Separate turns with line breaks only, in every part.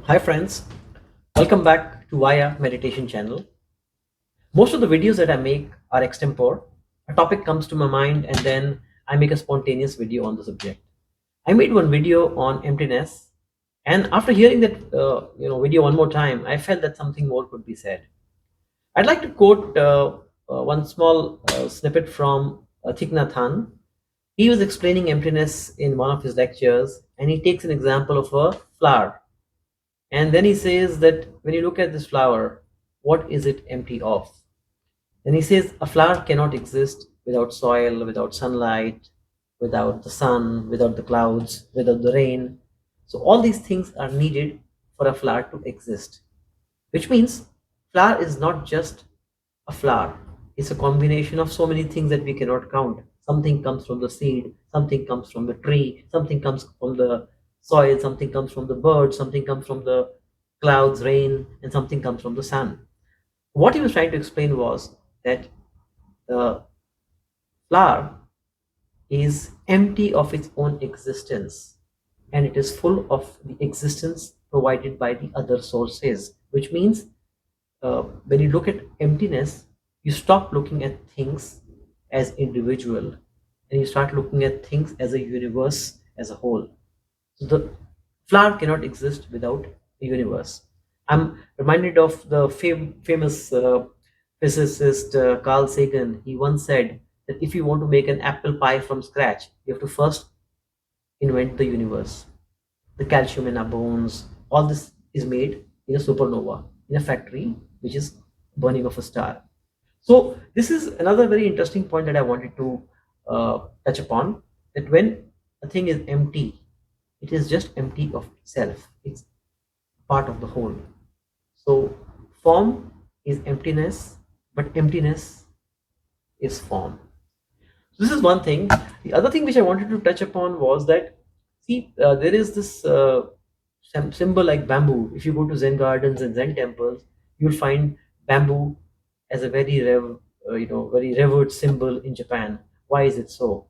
Hi friends, welcome back to Vaya Meditation channel. Most of the videos that I make are extempore. A topic comes to my mind and then I make a spontaneous video on the subject. I made one video on emptiness, and after hearing that video one more time, I felt that something more could be said. I'd like to quote one small snippet from Thich Nhat Hanh. He was explaining emptiness in one of his lectures, and he takes an example of a flower. And then he says that when you look at this flower, what is it empty of? And he says a flower cannot exist without soil, without sunlight, without the sun, without the clouds, without the rain. So all these things are needed for a flower to exist, which means flower is not just a flower. It's a combination of so many things that we cannot count. Something comes from the seed, something comes from the tree, something comes from the soil, something comes from the bird, something comes from the clouds, rain, and something comes from the sun. What he was trying to explain was that the flower is empty of its own existence, and it is full of the existence provided by the other sources, which means when you look at emptiness, you stop looking at things as individual and you start looking at things as a universe as a whole. So the flower cannot exist without a universe. I'm reminded of the famous physicist Carl Sagan. He once said that if you want to make an apple pie from scratch, you have to first invent the universe. The calcium in our bones, all this is made in a supernova, in a factory, which is burning of a star. So this is another very interesting point that I wanted to touch upon. That when a thing is empty, it is just empty of itself. It's part of the whole. So form is emptiness, but emptiness is form. So this is one thing. The other thing which I wanted to touch upon was that, see, there is this symbol like bamboo. If you go to Zen gardens and Zen temples, you'll find bamboo as a very revered symbol in Japan. Why is it so?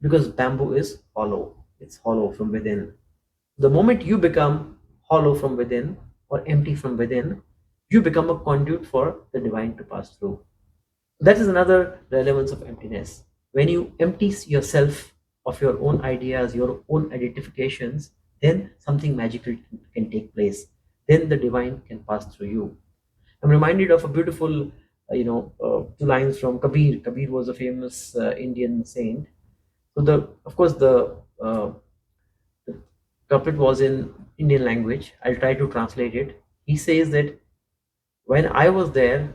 Because bamboo is hollow. It's hollow from within. The moment you become hollow from within or empty from within, you become a conduit for the divine to pass through. That is another relevance of emptiness. When you empty yourself of your own ideas, your own identifications, then something magical can take place. Then the divine can pass through you. I'm reminded of a beautiful, two lines from Kabir. Kabir was a famous Indian saint. So of course, the couplet was in Indian language. I'll try to translate it. He says that when I was there,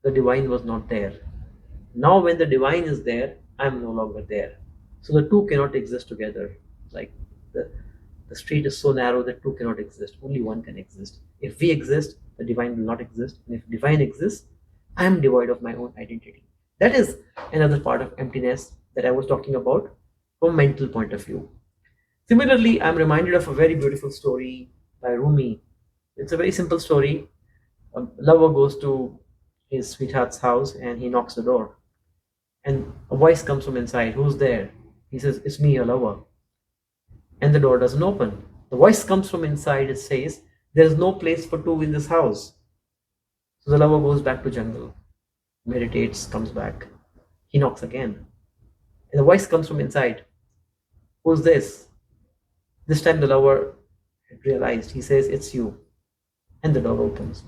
the divine was not there. Now, when the divine is there, I am no longer there. So the two cannot exist together. Like the, the street is so narrow that two cannot exist. Only one can exist. If we exist, the divine will not exist. And if divine exists, I am devoid of my own identity. That is another part of emptiness that I was talking about from a mental point of view. Similarly, I'm reminded of a very beautiful story by Rumi. It's a very simple story. A lover goes to his sweetheart's house and he knocks the door. And a voice comes from inside. Who's there? He says, "It's me, your lover." And the door doesn't open. The voice comes from inside. It says, "There's no place for two in this house." So the lover goes back to jungle, meditates, comes back. He knocks again. And the voice comes from inside. Who's this? This time the lover had realized. He says, "It's you." And the door opens.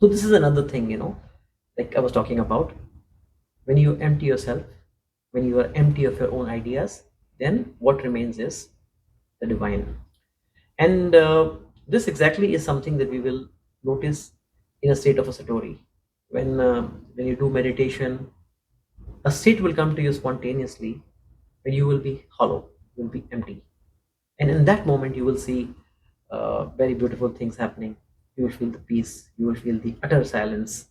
So this is another thing, like I was talking about. When you empty yourself, when you are empty of your own ideas, then what remains is the divine. And this exactly is something that we will notice in a state of a satori. When you do meditation, a state will come to you spontaneously when you will be hollow, you will be empty, and in that moment you will see very beautiful things happening. You will feel the peace. You will feel the utter silence.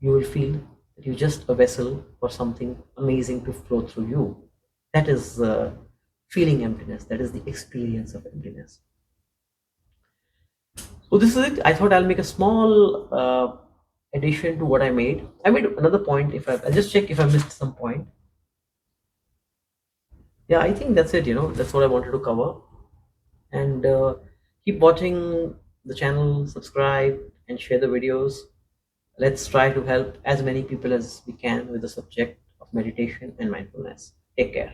You will feel that you're just a vessel for something amazing to flow through you. That is feeling emptiness. That is the experience of emptiness. So this is it. I thought I'll make a small addition to what I made. I made another point. I'll just check if I missed some point. Yeah, I think that's it. That's what I wanted to cover. And keep watching the channel, subscribe, and share the videos. Let's try to help as many people as we can with the subject of meditation and mindfulness. Take care.